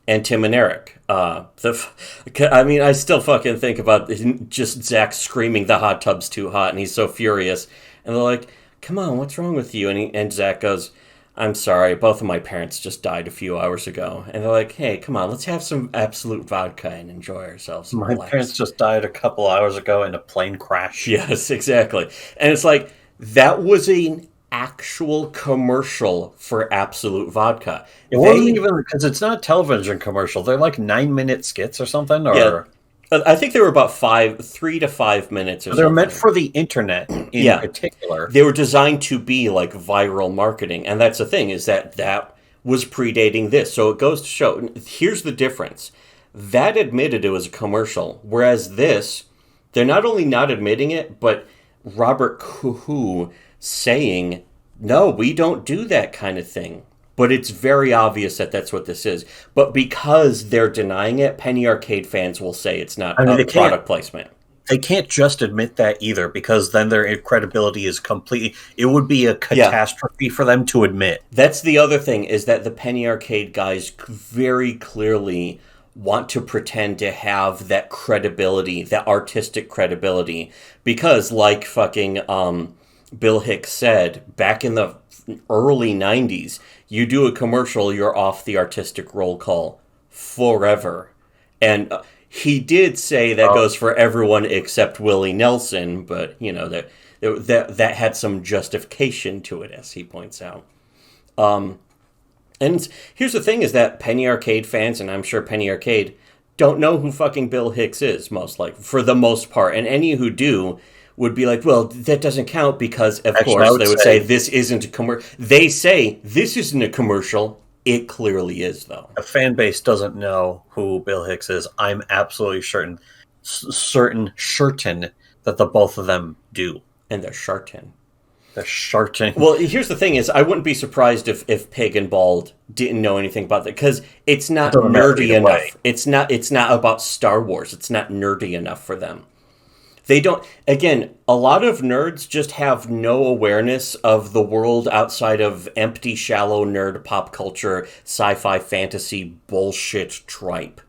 and Tim and Eric. I still fucking think about just Zach screaming, "The hot tub's too hot," and he's so furious. And they're like, "Come on, what's wrong with you?" And Zach goes, "I'm sorry, both of my parents just died a few hours ago." And they're like, "Hey, come on, let's have some Absolute Vodka and enjoy ourselves. My parents just died a couple hours ago in a plane crash. Yes, exactly. And it's like, that was an actual commercial for Absolute Vodka. It wasn't even, because it's not a television commercial. They're like 9-minute skits or something. Or yeah, I think they were about 3 to 5 minutes or something. They're meant for the internet in particular. They were designed to be like viral marketing. And that's the thing, is that was predating this. So it goes to show, here's the difference. That admitted it was a commercial. Whereas this, they're not only not admitting it, but Robert Kuhu saying, "No, we don't do that kind of thing." But it's very obvious that that's what this is. But because they're denying it, Penny Arcade fans will say it's not product placement. They can't just admit that either, because then their credibility is completely... It would be a catastrophe for them to admit. That's the other thing, is that the Penny Arcade guys very clearly want to pretend to have that credibility, that artistic credibility. Because, like fucking Bill Hicks said, back in the early 90s, you do a commercial, you're off the artistic roll call forever. And he did say that goes for everyone except Willie Nelson, but that had some justification to it, as he points out. And here's the thing, is that Penny Arcade fans, and I'm sure Penny Arcade, don't know who fucking Bill Hicks is, most likely, for the most part. And any who do would be like, well, that doesn't count because, of course, they would say this isn't a commercial. They say this isn't a commercial. It clearly is, though. The fan base doesn't know who Bill Hicks is. I'm absolutely certain that the both of them do. And they're certain. They're certain. Well, here's the thing, is I wouldn't be surprised if Pig and Bald didn't know anything about that, because it's not nerdy enough. It's not about Star Wars. It's not nerdy enough for them. They don't, again, a lot of nerds just have no awareness of the world outside of empty, shallow nerd pop culture, sci-fi, fantasy, bullshit tripe.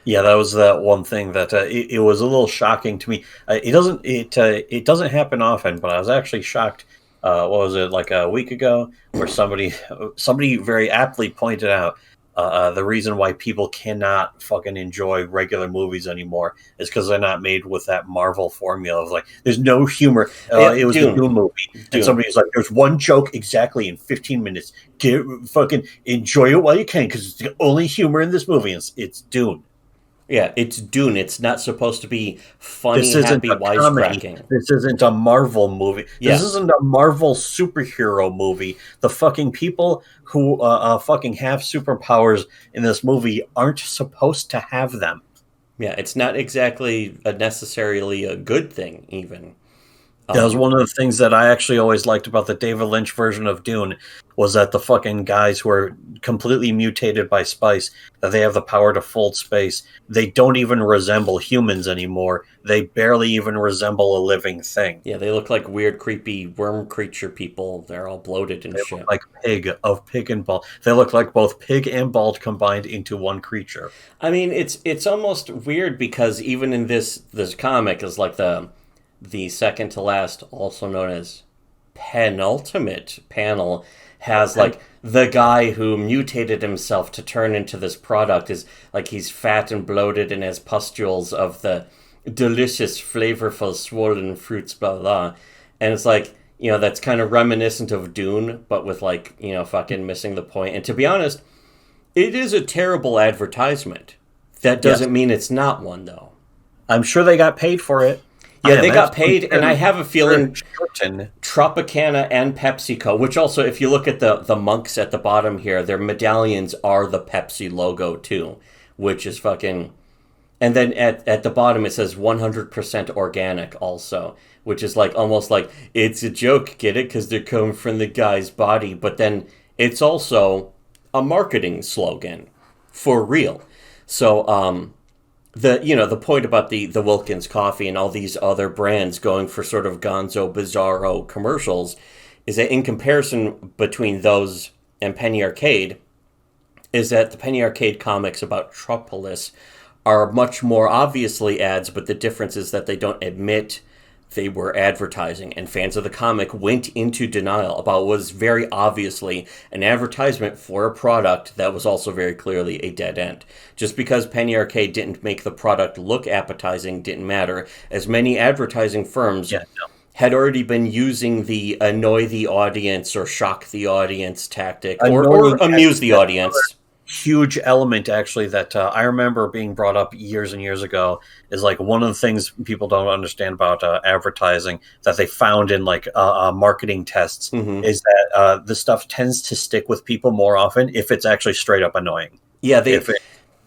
Yeah, that was that one thing that it was a little shocking to me. It doesn't happen often, but I was actually shocked. What was it, like a week ago, where somebody very aptly pointed out the reason why people cannot fucking enjoy regular movies anymore is because they're not made with that Marvel formula of like, there's no humor. It was a Dune movie. And somebody's like, there's one joke exactly in 15 minutes. Fucking enjoy it while you can, because it's the only humor in this movie. It's Dune. Yeah, it's Dune. It's not supposed to be funny, happy, wisecracking. This isn't a Marvel movie. This isn't a Marvel superhero movie. The fucking people who fucking have superpowers in this movie aren't supposed to have them. Yeah, it's not exactly necessarily a good thing, even. That was one of the things that I actually always liked about the David Lynch version of Dune, was that the fucking guys who are completely mutated by spice, that they have the power to fold space, they don't even resemble humans anymore. They barely even resemble a living thing. Yeah, they look like weird, creepy worm creature people. They're all bloated and shit. Look like Pig and Bald. They look like both Pig and Bald combined into one creature. I mean, it's almost weird, because even in this comic is like the second to last, also known as penultimate panel, has like the guy who mutated himself to turn into this product is like, he's fat and bloated and has pustules of the delicious, flavorful, swollen fruits, blah, blah. And it's like, that's kind of reminiscent of Dune, but with like, fucking missing the point. And to be honest, it is a terrible advertisement. That doesn't mean it's not one, though. I'm sure they got paid for it. Yeah, they got paid, and I have a feeling Tropicana and PepsiCo, which also, if you look at the monks at the bottom here, their medallions are the Pepsi logo, too, which is fucking... And then at the bottom it says 100% organic also, which is like almost like, it's a joke, get it? Because they're coming from the guy's body, but then it's also a marketing slogan, for real. So, the point about the Wilkins coffee and all these other brands going for sort of gonzo, bizarro commercials is that in comparison between those and Penny Arcade, is that the Penny Arcade comics about Tropolis are much more obviously ads, but the difference is that they don't admit they were advertising, and fans of the comic went into denial about what was very obviously an advertisement for a product that was also very clearly a dead end. Just because Penny Arcade didn't make the product look appetizing didn't matter, as many advertising firms had already been using the annoy the audience or shock the audience tactic, or amuse the audience. Huge element actually that I remember being brought up years and years ago is like one of the things people don't understand about advertising that they found in like marketing tests is that the stuff tends to stick with people more often if it's actually straight up annoying. Yeah, if it's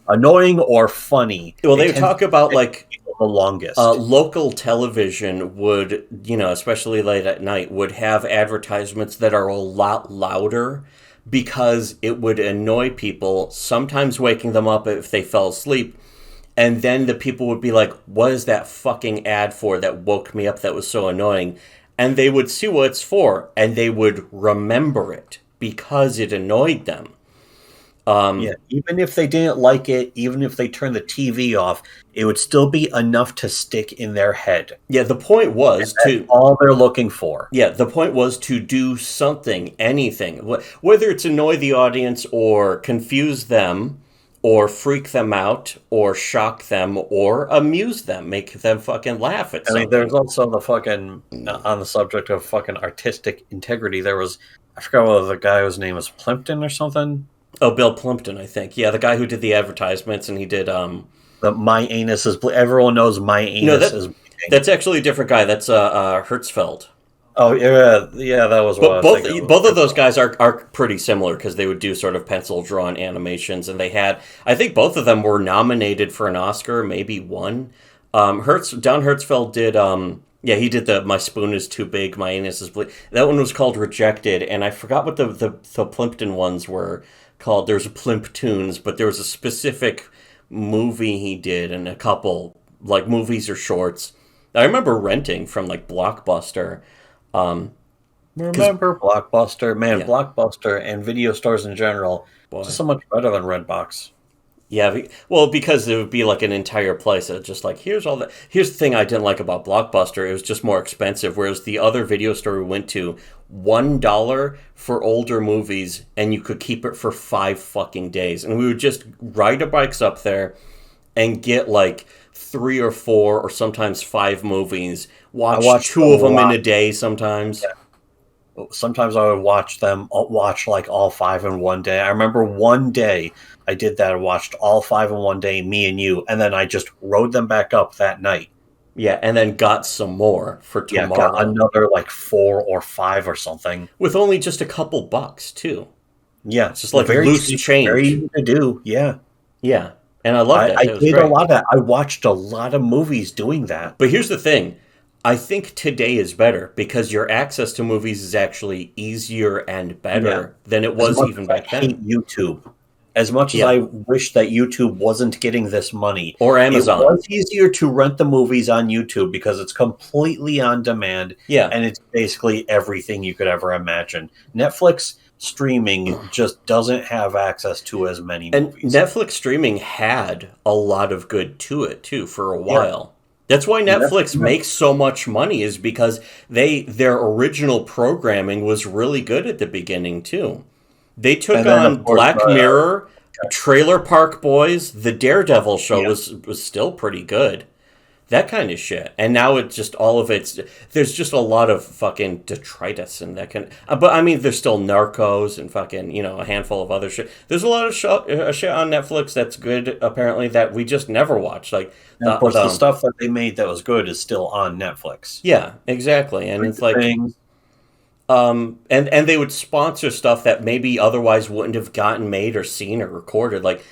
annoying or funny. Well, they talk about like the longest. Local television would, especially late at night, would have advertisements that are a lot louder, because it would annoy people, sometimes waking them up if they fell asleep. And then the people would be like, what is that fucking ad for that woke me up that was so annoying? And they would see what it's for, and they would remember it because it annoyed them. Even if they didn't like it, even if they turned the TV off, it would still be enough to stick in their head. Yeah, the point was that's all they're looking for. Yeah, the point was to do something, anything. Whether it's annoy the audience or confuse them or freak them out or shock them or amuse them, make them fucking laugh at something. I mean, there's also the fucking, on the subject of fucking artistic integrity, there was, I forgot whether the guy whose name was Plimpton or something. Oh, Bill Plimpton, I think. Yeah, the guy who did the advertisements, and he did... The My Anus is... Everyone knows My Anus is... That's actually a different guy. That's Hertzfeld. Oh, yeah, that was what both of those guys are pretty similar, because they would do sort of pencil-drawn animations, and they had... I think both of them were nominated for an Oscar, maybe one. Don Hertzfeld did... he did the My Spoon is Too Big, My Anus is Bleeding. That one was called Rejected, and I forgot what the Plimpton ones were called. There's a Plimptoons, but there was a specific movie he did, and a couple like movies or shorts I remember renting from like Blockbuster. Remember Blockbuster? Man, yeah. Blockbuster and video stores in general just so much better than Redbox. Yeah, well, because it would be like an entire place that just like, here's the thing I didn't like about Blockbuster. It was just more expensive, whereas the other video store we went to, $1 for older movies, and you could keep it for 5 fucking days. And we would just ride our bikes up there and get like 3 or 4 or sometimes 5 movies. Watch 2 of them in a day sometimes. Yeah. Sometimes I would watch like all 5 in one day. I remember one day I did that. I watched all 5 in one day, me and you, and then I just rode them back up that night. Yeah, and then got some more for tomorrow. Yeah, got another like 4 or 5 or something. With only just a couple bucks, too. Yeah. It's just like loose change. Very easy to do, yeah. Yeah, and I love that. I did a lot of that. I watched a lot of movies doing that. But here's the thing. I think today is better because your access to movies is actually easier and better than it was even back then. I hate YouTube. As much as I wish that YouTube wasn't getting this money. Or Amazon. It was easier to rent the movies on YouTube because it's completely on demand. Yeah. And it's basically everything you could ever imagine. Netflix streaming just doesn't have access to as many movies. And Netflix streaming had a lot of good to it, too, for a while. Yeah. That's why Netflix makes so much money, is because their original programming was really good at the beginning, too. They took on Black Mirror, Trailer Park Boys. The Daredevil show was still pretty good. that kind of shit. And now it's just all of it's, there's just a lot of fucking detritus and that kind of, but I mean, there's still Narcos and fucking, you know, a handful of other shit. There's a lot of shit on Netflix that's good, apparently, that we just never watch. Like, And of course, the stuff that they made that was good is still on Netflix. yeah, exactly. And it's like, Things. and they would sponsor stuff that maybe otherwise wouldn't have gotten made or seen or recorded. Like,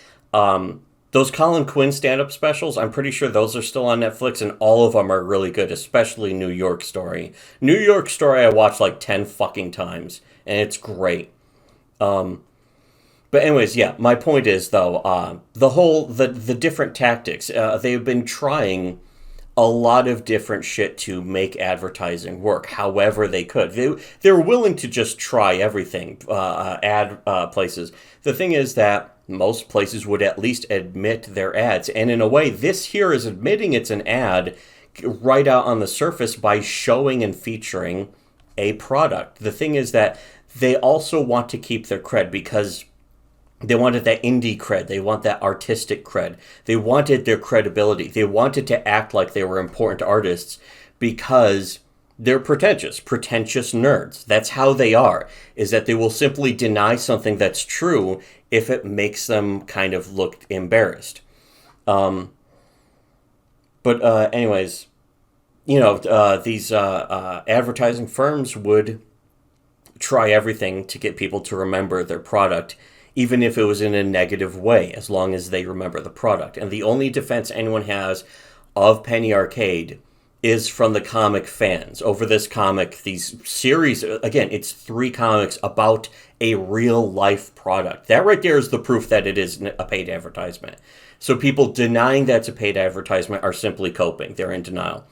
those Colin Quinn stand-up specials, I'm pretty sure those are still on Netflix, and all of them are really good, especially New York Story. New York Story I watched like 10 fucking times, and it's great. But anyways, yeah, my point is, though, the different tactics, they've been trying a lot of different shit to make advertising work however they could. They're willing to just try everything, ad places. The thing is that most places would at least admit their ads. And in a way, this here is admitting it's an ad right out on the surface by showing and featuring a product. The thing is that they also want to keep their cred because they wanted that indie cred. They want that artistic cred. They wanted their credibility. They wanted to act like they were important artists because they're pretentious nerds. That's how they are, is that they will simply deny something that's true if it makes them kind of look embarrassed. But anyways, you know, these advertising firms would try everything to get people to remember their product, even if it was in a negative way, as long as they remember the product. And the only defense anyone has of Penny Arcade is from the comic fans over this comic, these series. Again, it's 3 comics about a real life product. That right there is the proof that it is a paid advertisement. So people denying that's a paid advertisement are simply coping. They're in denial.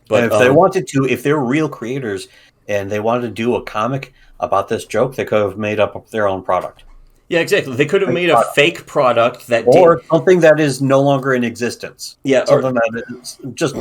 But if they wanted to, if they're real creators and they wanted to do a comic about this joke, they could have made up their own product. Yeah, exactly. They could have made a fake product that or something that is no longer in existence. Yeah, something that is just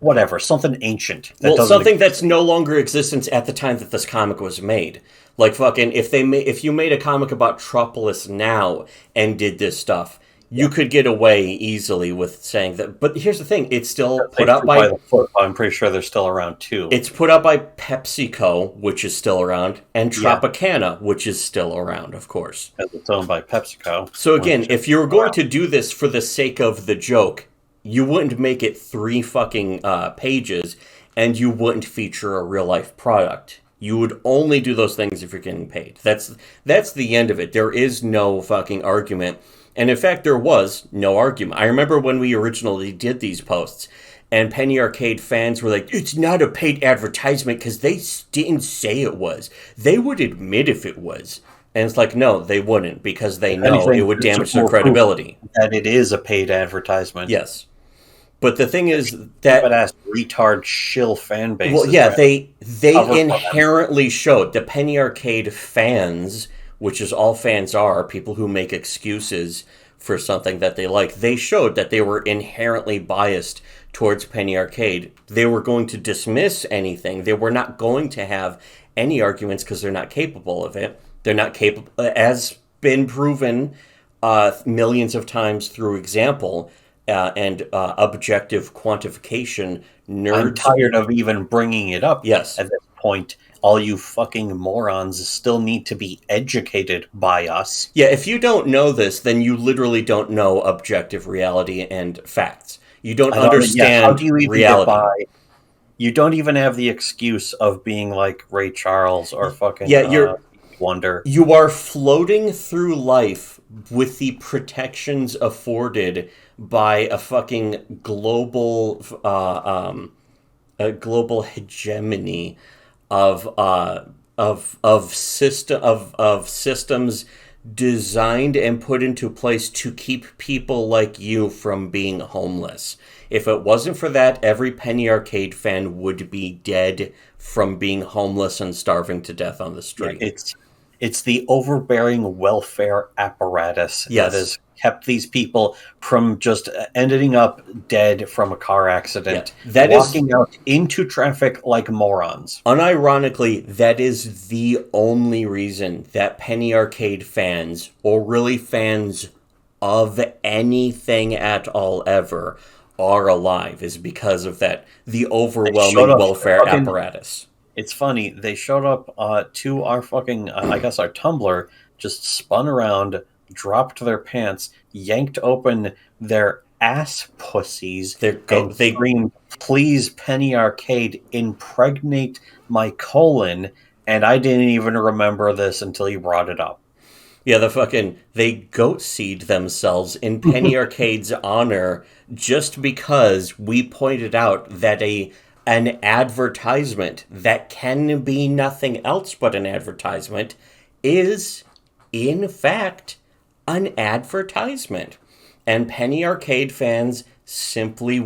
whatever, something ancient. Something that's no longer in existence at the time that this comic was made. Like fucking, if you made a comic about Tropolis now and did this stuff, you could get away easily with saying that. But here's the thing: it's still put out by. I'm pretty sure they're still around too. It's put out by PepsiCo, which is still around, and Tropicana, which is still around, of course. It's owned by PepsiCo. So again, if you were going to do this for the sake of the joke, you wouldn't make it 3 fucking pages, and you wouldn't feature a real life product. You would only do those things if you're getting paid. That's the end of it. There is no fucking argument. And in fact, there was no argument. I remember when we originally did these posts, and Penny Arcade fans were like, it's not a paid advertisement because they didn't say it was. They would admit if it was. And it's like, no, they wouldn't, because they know it would damage their credibility. That it is a paid advertisement. Yes. But the thing is that ass retard shill fan base. Well, yeah, they inherently showed the Penny Arcade fans, which is all fans are, people who make excuses for something that they like. They showed that they were inherently biased towards Penny Arcade. They were going to dismiss anything. They were not going to have any arguments because they're not capable of it. They're not capable, as been proven millions of times through example. And objective quantification. Nerds. I'm tired of even bringing it up. Yes. At this point, all you fucking morons still need to be educated by us. Yeah, if you don't know this, then you literally don't know objective reality and facts. You don't understand how do you even reality. Get by? You don't even have the excuse of being like Ray Charles or fucking Wonder. You are floating through life with the protections afforded by a fucking global hegemony of systems designed and put into place to keep people like you from being homeless. If it wasn't for that, every Penny Arcade fan would be dead from being homeless and starving to death on the street. Yeah, it's the overbearing welfare apparatus that has kept these people from just ending up dead from a car accident, walking out into traffic like morons. Unironically, that is the only reason that Penny Arcade fans, or really fans of anything at all ever, are alive is because of the They showed overwhelming up welfare fucking. apparatus. It's funny. They showed up to our fucking, I guess our Tumblr, just spun around, dropped their pants, yanked open their ass pussies, and They screamed, "Please, Penny Arcade, impregnate my colon." And I didn't even remember this until you brought it up. Yeah, they goat seed themselves in Penny Arcade's honor just because we pointed out that an advertisement that can be nothing else but an advertisement is in fact an advertisement. And Penny Arcade fans simply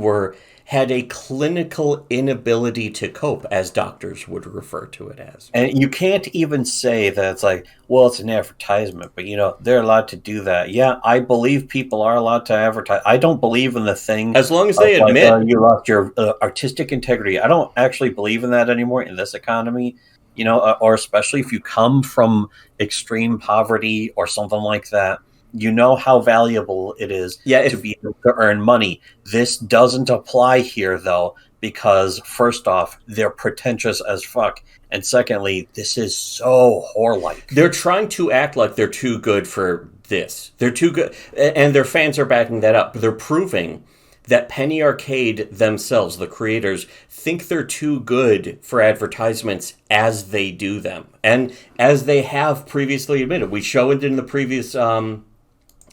had a clinical inability to cope, as doctors would refer to it as. And you can't even say that it's like, well, it's an advertisement, but they're allowed to do that. Yeah, I believe people are allowed to advertise. I don't believe in the thing As long as of they like, admit, you lost your artistic integrity. I don't actually believe in that anymore in this economy, or especially if you come from extreme poverty or something like that. You know how valuable it is yeah, to if be able to earn money. This doesn't apply here, though, because first off, they're pretentious as fuck. And secondly, this is so whore-like. they're trying to act like they're too good for this. They're too good, and their fans are backing that up. They're proving that Penny Arcade themselves, the creators, think they're too good for advertisements as they do them. And as they have previously admitted, we show it in the previous,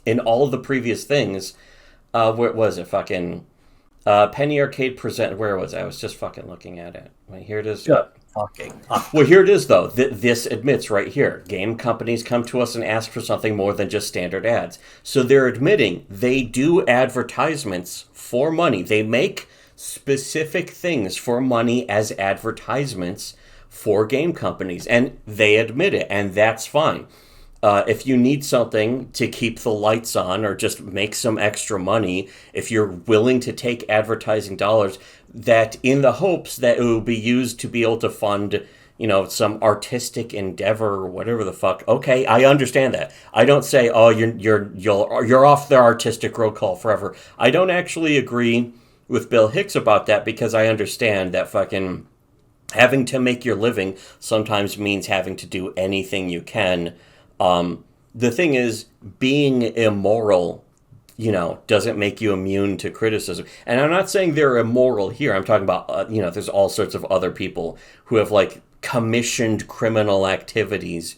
in all of the previous things. Where was it? Fucking Penny Arcade present. Where was I? was just fucking looking at it. Wait, here it is. Shut fucking up. Well, here it is, though. This admits right here. Game companies come to us and ask for something more than just standard ads. So they're admitting they do advertisements for money. They make specific things for money as advertisements for game companies. And they admit it, and that's fine. If you need something to keep the lights on or just make some extra money, if you're willing to take advertising dollars, that in the hopes that it will be used to be able to fund, some artistic endeavor or whatever the fuck. Okay, I understand that. I don't say, oh, you're off the artistic roll call forever. I don't actually agree with Bill Hicks about that because I understand that fucking having to make your living sometimes means having to do anything you can. The thing is, being immoral, doesn't make you immune to criticism. And I'm not saying they're immoral here. I'm talking about, there's all sorts of other people who have like commissioned criminal activities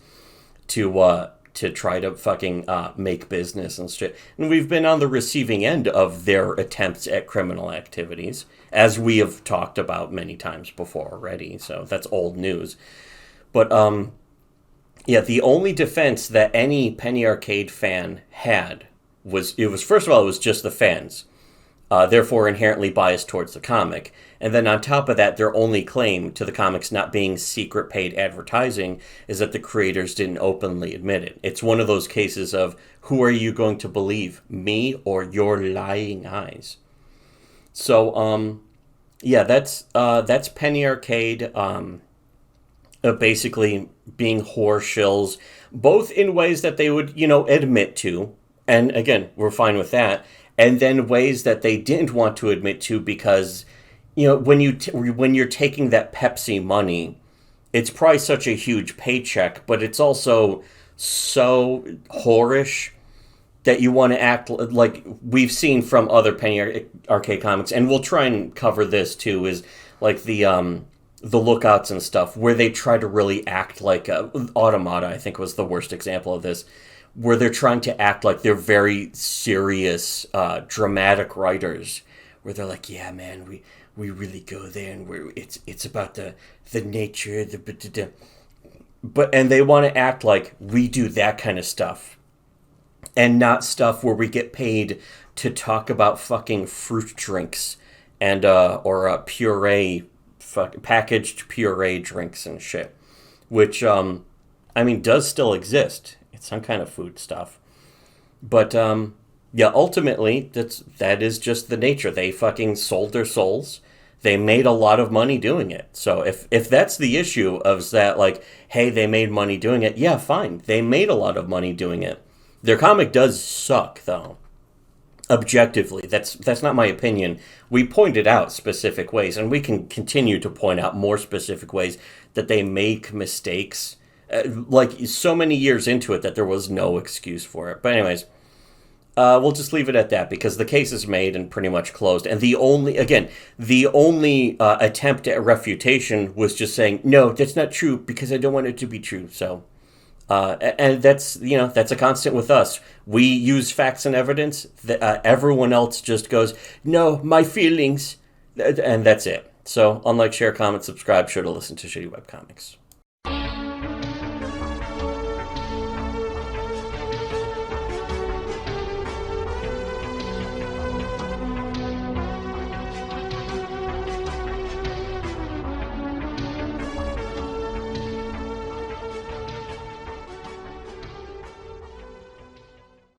to try to fucking make business and shit. And we've been on the receiving end of their attempts at criminal activities, as we have talked about many times before already. So that's old news. But yeah, the only defense that any Penny Arcade fan had was first of all, it was just the fans, therefore inherently biased towards the comic. And then on top of that, their only claim to the comics not being secret paid advertising is that the creators didn't openly admit it. It's one of those cases of, who are you going to believe, me or your lying eyes? So, yeah, that's Penny Arcade. Basically being whore shills, both in ways that they would, admit to, and again, we're fine with that, and then ways that they didn't want to admit to because, when you're taking that Pepsi money, it's probably such a huge paycheck, but it's also so whorish that you want to act like we've seen from other Penny Arcade comics, and we'll try and cover this too, is like the Lookouts and stuff, where they try to really act like Automata, I think, was the worst example of this, where they're trying to act like they're very serious, dramatic writers, where they're like, yeah, man, we really go there, and it's about the nature, and they want to act like we do that kind of stuff, and not stuff where we get paid to talk about fucking fruit drinks and or puree. Packaged puree drinks and shit, which does still exist. It's some kind of food stuff, but yeah, ultimately that is just the nature. They fucking sold their souls. They made a lot of money doing it. So if that's the issue of that, like, hey, they made money doing it, yeah, fine, they made a lot of money doing it. Their comic does suck though. objectively. That's not my opinion. We pointed out specific ways, and we can continue to point out more specific ways that they make mistakes, like so many years into it that there was no excuse for it. But anyways, we'll just leave it at that because the case is made and pretty much closed. And the only attempt at refutation was just saying, no, that's not true because I don't want it to be true. So, and that's a constant with us. We use facts and evidence. Everyone else just goes, no, my feelings, and that's it. So, unlike share, comment, subscribe, sure to listen to Shitty Web Comics.